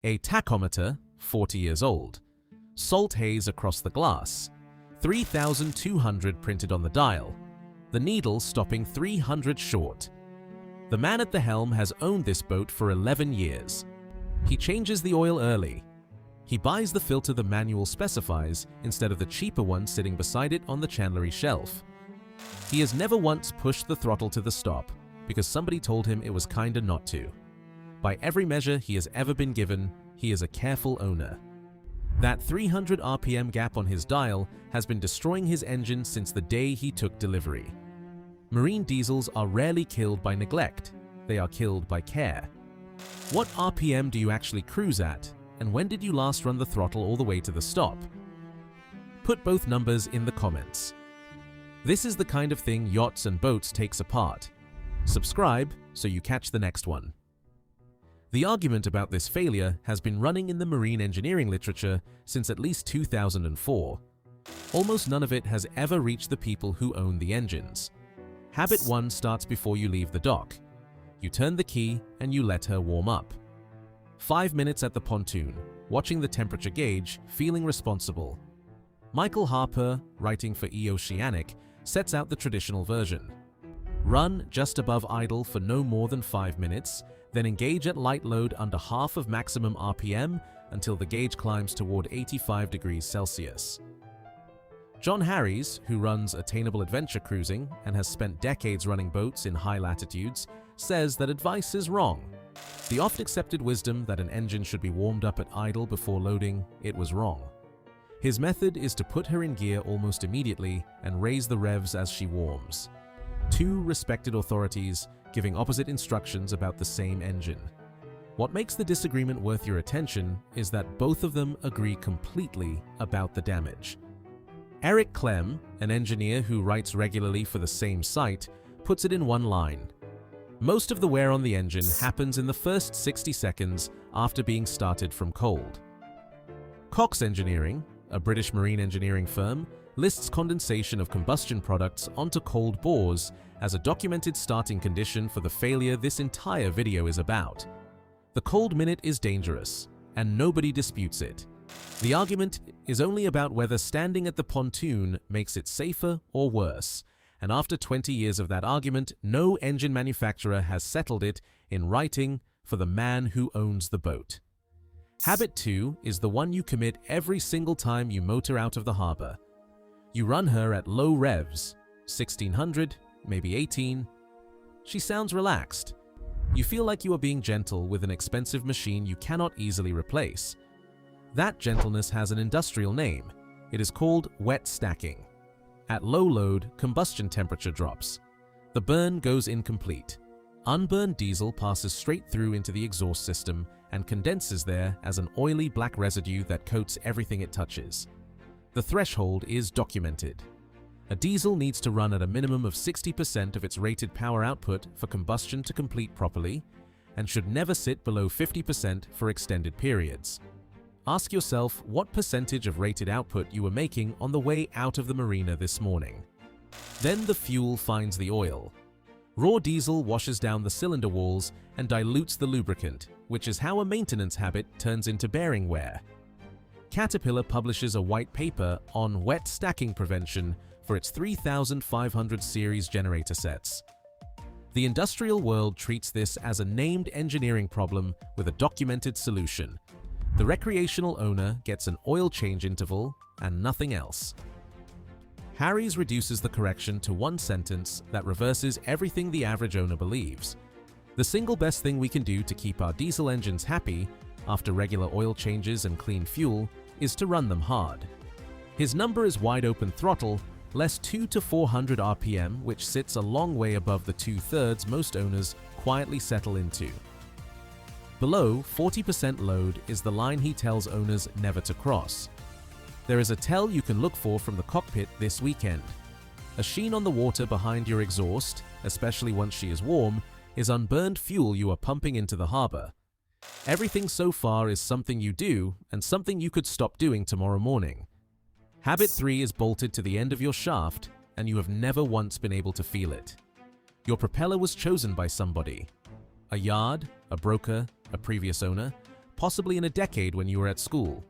A tachometer, 40 years old. Salt haze across the glass. 3,200 printed on the dial. The needle stopping 300 short. The man at the helm has owned this boat for 11 years. He changes the oil early. He buys the filter the manual specifies instead of the cheaper one sitting beside it on the chandlery shelf. He has never once pushed the throttle to the stop because somebody told him it was kinda not to. By every measure he has ever been given, he is a careful owner. That 300 RPM gap on his dial has been destroying his engine since the day he took delivery. Marine diesels are rarely killed by neglect, they are killed by care. What RPM do you actually cruise at, and when did you last run the throttle all the way to the stop? Put both numbers in the comments. This is the kind of thing yachts and boats takes apart. Subscribe so you catch the next one. The argument about this failure has been running in the marine engineering literature since at least 2004. Almost none of it has ever reached the people who own the engines. Habit 1 starts before you leave the dock. You turn the key and you let her warm up. 5 minutes at the pontoon, watching the temperature gauge, feeling responsible. Michael Harper, writing for Oceanic, sets out the traditional version. Run just above idle for no more than 5 minutes, then engage at light load under half of maximum RPM until the gauge climbs toward 85 degrees Celsius. John Harries, who runs Attainable Adventure Cruising and has spent decades running boats in high latitudes, says that advice is wrong. The oft-accepted wisdom that an engine should be warmed up at idle before loading, it was wrong. His method is to put her in gear almost immediately and raise the revs as she warms. Two respected authorities giving opposite instructions about the same engine. What makes the disagreement worth your attention is that both of them agree completely about the damage. Eric Clem, an engineer who writes regularly for the same site, puts it in one line. Most of the wear on the engine happens in the first 60 seconds after being started from cold. Cox Engineering, a British marine engineering firm, lists condensation of combustion products onto cold bores as a documented starting condition for the failure this entire video is about. The cold minute is dangerous, and nobody disputes it. The argument is only about whether standing at the pontoon makes it safer or worse, and after 20 years of that argument, no engine manufacturer has settled it in writing for the man who owns the boat. Habit 2 is the one you commit every single time you motor out of the harbor. You run her at low revs, 1600, maybe 18. She sounds relaxed. You feel like you are being gentle with an expensive machine you cannot easily replace. That gentleness has an industrial name. It is called wet stacking. At low load, combustion temperature drops. The burn goes incomplete. Unburned diesel passes straight through into the exhaust system and condenses there as an oily black residue that coats everything it touches. The threshold is documented. A diesel needs to run at a minimum of 60% of its rated power output for combustion to complete properly, and should never sit below 50% for extended periods. Ask yourself what percentage of rated output you were making on the way out of the marina this morning. Then the fuel finds the oil. Raw diesel washes down the cylinder walls and dilutes the lubricant, which is how a maintenance habit turns into bearing wear. Caterpillar publishes a white paper on wet stacking prevention for its 3500 series generator sets. The industrial world treats this as a named engineering problem with a documented solution. The recreational owner gets an oil change interval and nothing else. Harries reduces the correction to one sentence that reverses everything the average owner believes. The single best thing we can do to keep our diesel engines happy after regular oil changes and clean fuel is to run them hard. His number is wide open throttle, less 200 to 400 RPM, which sits a long way above the 2/3 most owners quietly settle into. Below 40% load is the line he tells owners never to cross. There is a tell you can look for from the cockpit this weekend. A sheen on the water behind your exhaust, especially once she is warm, is unburned fuel you are pumping into the harbor. Everything so far is something you do and something you could stop doing tomorrow morning. Habit 3 is bolted to the end of your shaft and you have never once been able to feel it. Your propeller was chosen by somebody. A yard, a broker, a previous owner, possibly in a decade when you were at school.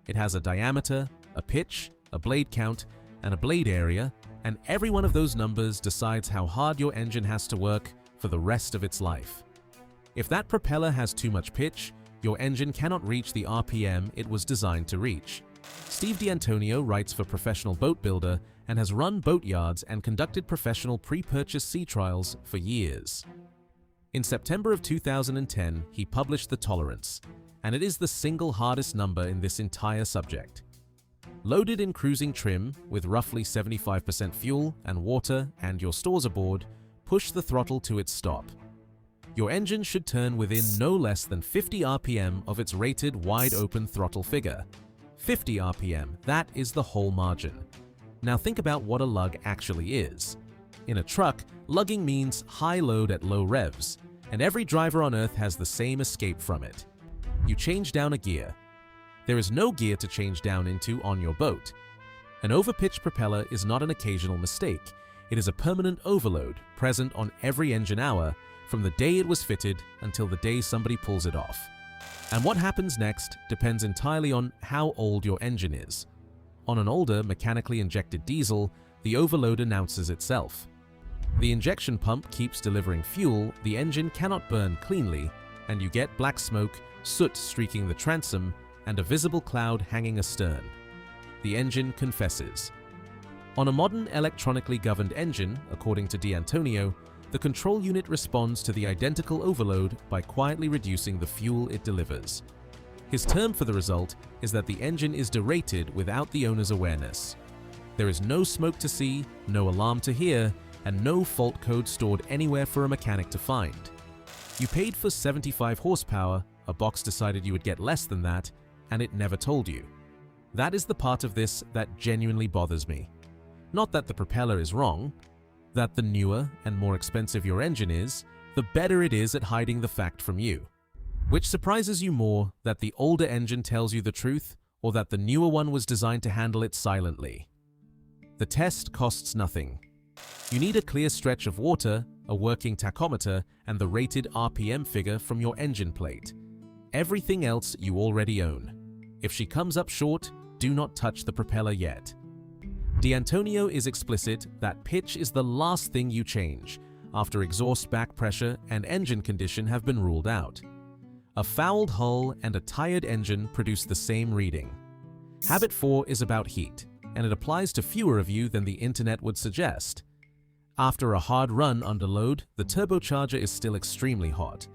It has a diameter, a pitch, a blade count, and a blade area, and every one of those numbers decides how hard your engine has to work for the rest of its life. If that propeller has too much pitch, your engine cannot reach the RPM it was designed to reach. Steve D'Antonio writes for Professional BoatBuilder and has run boat yards and conducted professional pre-purchase sea trials for years. In September of 2010, he published The Tolerance, and it is the single hardest number in this entire subject. Loaded in cruising trim with roughly 75% fuel and water and your stores aboard, push the throttle to its stop. Your engine should turn within no less than 50 RPM of its rated wide-open throttle figure. 50 RPM, that is the whole margin. Now think about what a lug actually is. In a truck, lugging means high load at low revs, and every driver on Earth has the same escape from it. You change down a gear. There is no gear to change down into on your boat. An overpitched propeller is not an occasional mistake. It is a permanent overload present on every engine hour from the day it was fitted until the day somebody pulls it off. And what happens next depends entirely on how old your engine is. On an older, mechanically injected diesel, the overload announces itself. The injection pump keeps delivering fuel the engine cannot burn cleanly, and you get black smoke, soot streaking the transom, and a visible cloud hanging astern. The engine confesses. On a modern electronically governed engine, according to D'Antonio, the control unit responds to the identical overload by quietly reducing the fuel it delivers. His term for the result is that the engine is derated without the owner's awareness. There is no smoke to see, no alarm to hear, and no fault code stored anywhere for a mechanic to find. You paid for 75 horsepower, a box decided you would get less than that, and it never told you. That is the part of this that genuinely bothers me. Not that the propeller is wrong, that the newer and more expensive your engine is, the better it is at hiding the fact from you. Which surprises you more, that the older engine tells you the truth, or that the newer one was designed to handle it silently? The test costs nothing. You need a clear stretch of water, a working tachometer, and the rated RPM figure from your engine plate. Everything else you already own. If she comes up short, do not touch the propeller yet. D'Antonio is explicit that pitch is the last thing you change, after exhaust back pressure and engine condition have been ruled out. A fouled hull and a tired engine produce the same reading. Habit 4 is about heat, and it applies to fewer of you than the internet would suggest. After a hard run under load, the turbocharger is still extremely hot.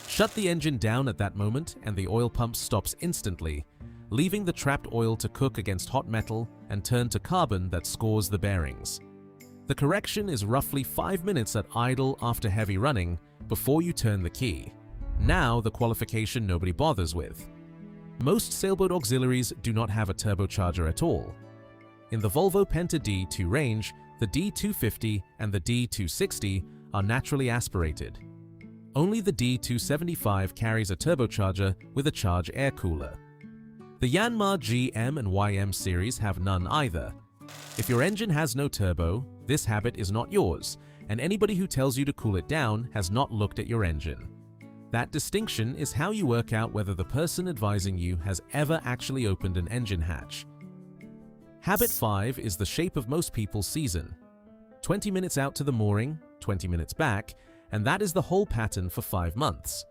Shut the engine down at that moment and the oil pump stops instantly, leaving the trapped oil to cook against hot metal and turn to carbon that scores the bearings. The correction is roughly 5 minutes at idle after heavy running before you turn the key. Now the qualification nobody bothers with. Most sailboat auxiliaries do not have a turbocharger at all. In the Volvo Penta D2 range, the D250 and the D260 are naturally aspirated. Only the D275 carries a turbocharger with a charge air cooler. The Yanmar GM and YM series have none either. If your engine has no turbo, this habit is not yours, and anybody who tells you to cool it down has not looked at your engine. That distinction is how you work out whether the person advising you has ever actually opened an engine hatch. Habit 5 is the shape of most people's season. 20 minutes out to the mooring, 20 minutes back, and that is the whole pattern for 5 months.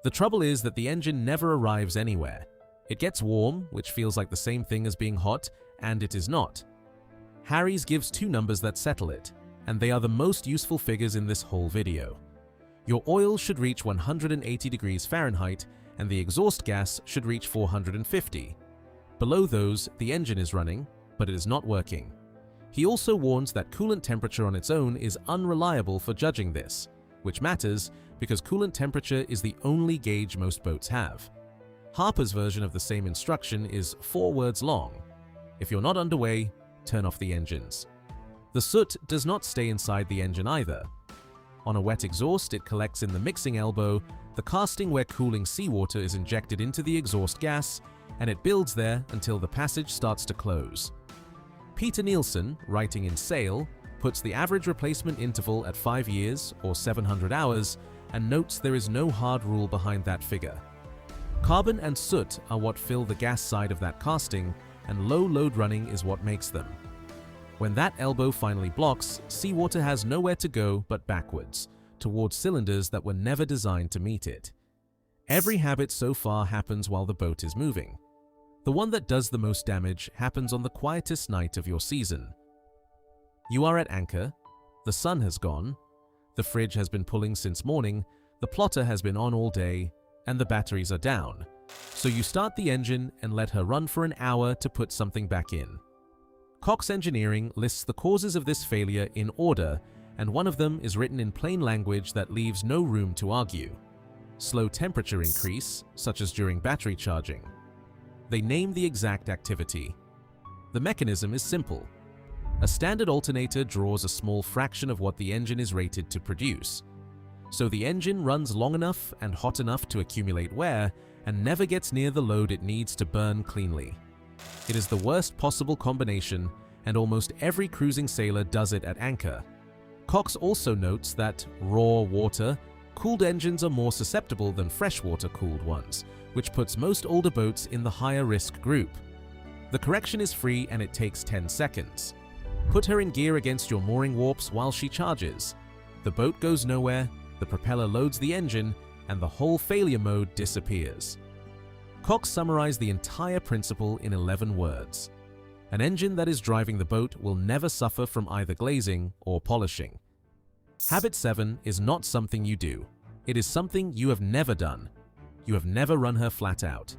The trouble is that the engine never arrives anywhere. It gets warm, which feels like the same thing as being hot, and it is not. Harry's gives 2 numbers that settle it, and they are the most useful figures in this whole video. Your oil should reach 180 degrees Fahrenheit, and the exhaust gas should reach 450. Below those, the engine is running, but it is not working. He also warns that coolant temperature on its own is unreliable for judging this, which matters because coolant temperature is the only gauge most boats have. Harper's version of the same instruction is 4 words long. If you're not underway, turn off the engines. The soot does not stay inside the engine either. On a wet exhaust, it collects in the mixing elbow, the casting where cooling seawater is injected into the exhaust gas, and it builds there until the passage starts to close. Peter Nielsen, writing in Sail, puts the average replacement interval at 5 years or 700 hours and notes there is no hard rule behind that figure. Carbon and soot are what fill the gas side of that casting, and low load running is what makes them. When that elbow finally blocks, seawater has nowhere to go but backwards, towards cylinders that were never designed to meet it. Every habit so far happens while the boat is moving. The one that does the most damage happens on the quietest night of your season. You are at anchor, the sun has gone, the fridge has been pulling since morning, the plotter has been on all day, and the batteries are down. So you start the engine and let her run for an hour to put something back in. Cox Engineering lists the causes of this failure in order, and one of them is written in plain language that leaves no room to argue. Slow temperature increase, such as during battery charging. They name the exact activity. The mechanism is simple. A standard alternator draws a small fraction of what the engine is rated to produce. So the engine runs long enough and hot enough to accumulate wear and never gets near the load it needs to burn cleanly. It is the worst possible combination, and almost every cruising sailor does it at anchor. Cox also notes that raw water cooled engines are more susceptible than freshwater cooled ones, which puts most older boats in the higher risk group. The correction is free and it takes 10 seconds. Put her in gear against your mooring warps while she charges. The boat goes nowhere, the propeller loads the engine, and the whole failure mode disappears. Cox summarized the entire principle in 11 words. An engine that is driving the boat will never suffer from either glazing or polishing. Habit 7 is not something you do. It is something you have never done. You have never run her flat out.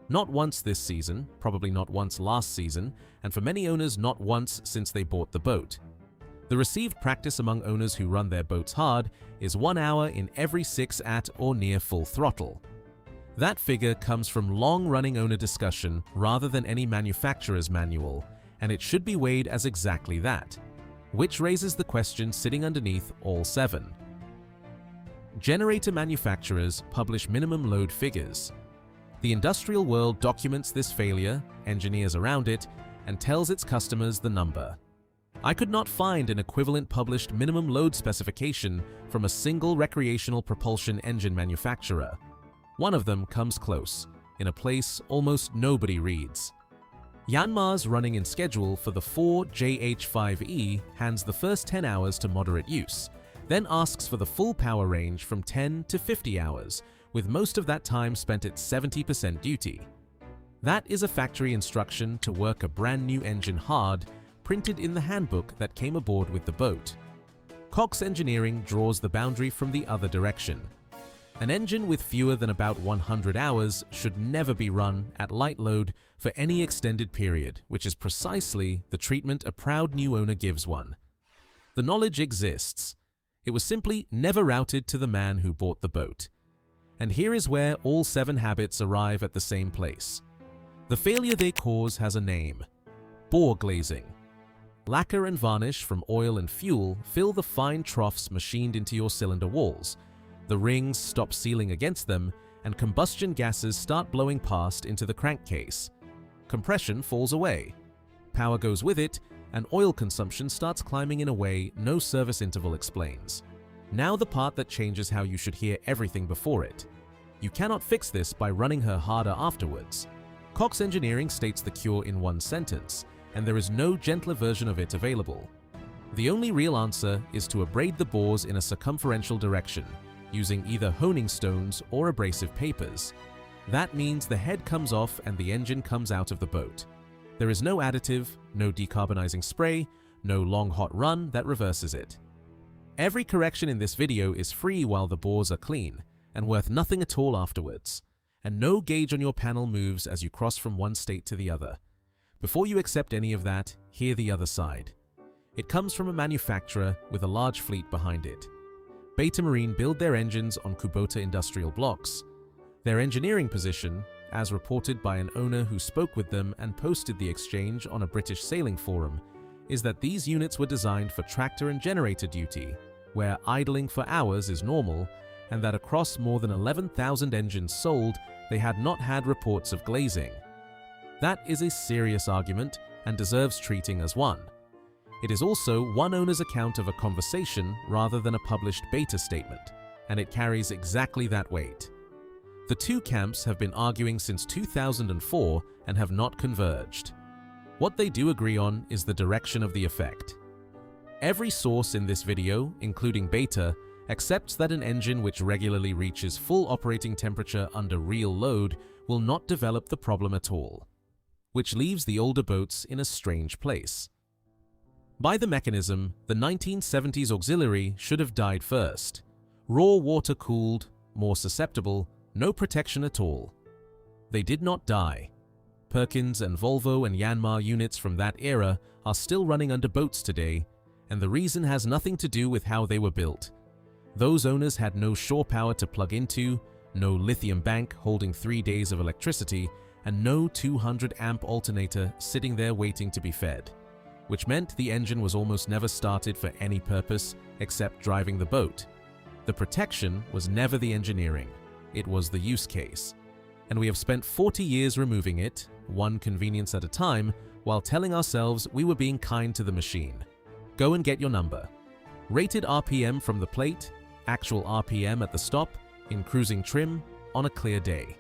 Not once this season, probably not once last season, and for many owners not once since they bought the boat. The received practice among owners who run their boats hard is 1 hour in every 6 at or near full throttle. That figure comes from long-running owner discussion rather than any manufacturer's manual, and it should be weighed as exactly that, which raises the question sitting underneath all 7. Generator manufacturers publish minimum load figures. The industrial world documents this failure, engineers around it, and tells its customers the number. I could not find an equivalent published minimum load specification from a single recreational propulsion engine manufacturer. One of them comes close, in a place almost nobody reads. Yanmar's running in schedule for the 4JH5E hands the first 10 hours to moderate use, then asks for the full power range from 10 to 50 hours, with most of that time spent at 70% duty. That is a factory instruction to work a brand new engine hard, printed in the handbook that came aboard with the boat. Cox Engineering draws the boundary from the other direction. An engine with fewer than about 100 hours should never be run at light load for any extended period, which is precisely the treatment a proud new owner gives one. The knowledge exists. It was simply never routed to the man who bought the boat. And here is where all 7 habits arrive at the same place. The failure they cause has a name: bore glazing. Lacquer and varnish from oil and fuel fill the fine troughs machined into your cylinder walls. The rings stop sealing against them, and combustion gases start blowing past into the crankcase. Compression falls away. Power goes with it, and oil consumption starts climbing in a way no service interval explains. Now the part that changes how you should hear everything before it. You cannot fix this by running her harder afterwards. Cox Engineering states the cure in one sentence, and there is no gentler version of it available. The only real answer is to abrade the bores in a circumferential direction, using either honing stones or abrasive papers. That means the head comes off and the engine comes out of the boat. There is no additive, no decarbonizing spray, no long hot run that reverses it. Every correction in this video is free while the bores are clean, and worth nothing at all afterwards. And no gauge on your panel moves as you cross from one state to the other. Before you accept any of that, hear the other side. It comes from a manufacturer with a large fleet behind it. Beta Marine build their engines on Kubota industrial blocks. Their engineering position, as reported by an owner who spoke with them and posted the exchange on a British sailing forum, is that these units were designed for tractor and generator duty, where idling for hours is normal, and that across more than 11,000 engines sold, they had not had reports of glazing. That is a serious argument and deserves treating as one. It is also one owner's account of a conversation rather than a published beta statement, and it carries exactly that weight. The two camps have been arguing since 2004 and have not converged. What they do agree on is the direction of the effect. Every source in this video, including Beta, accepts that an engine which regularly reaches full operating temperature under real load will not develop the problem at all, which leaves the older boats in a strange place. By the mechanism, the 1970s auxiliary should have died first. Raw water cooled, more susceptible, no protection at all. They did not die. Perkins and Volvo and Yanmar units from that era are still running under boats today, and the reason has nothing to do with how they were built. Those owners had no shore power to plug into, no lithium bank holding 3 days of electricity, and no 200-amp alternator sitting there waiting to be fed, which meant the engine was almost never started for any purpose except driving the boat. The protection was never the engineering, it was the use case. And we have spent 40 years removing it, one convenience at a time, while telling ourselves we were being kind to the machine. Go and get your number. Rated RPM from the plate, actual RPM at the stop, in cruising trim, on a clear day.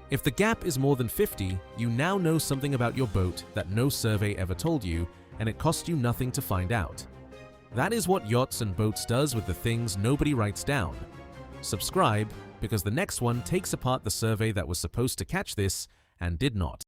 If the gap is more than 50, you now know something about your boat that no survey ever told you, and it cost you nothing to find out. That is what Yachts and Boats does with the things nobody writes down. Subscribe, because the next one takes apart the survey that was supposed to catch this and did not.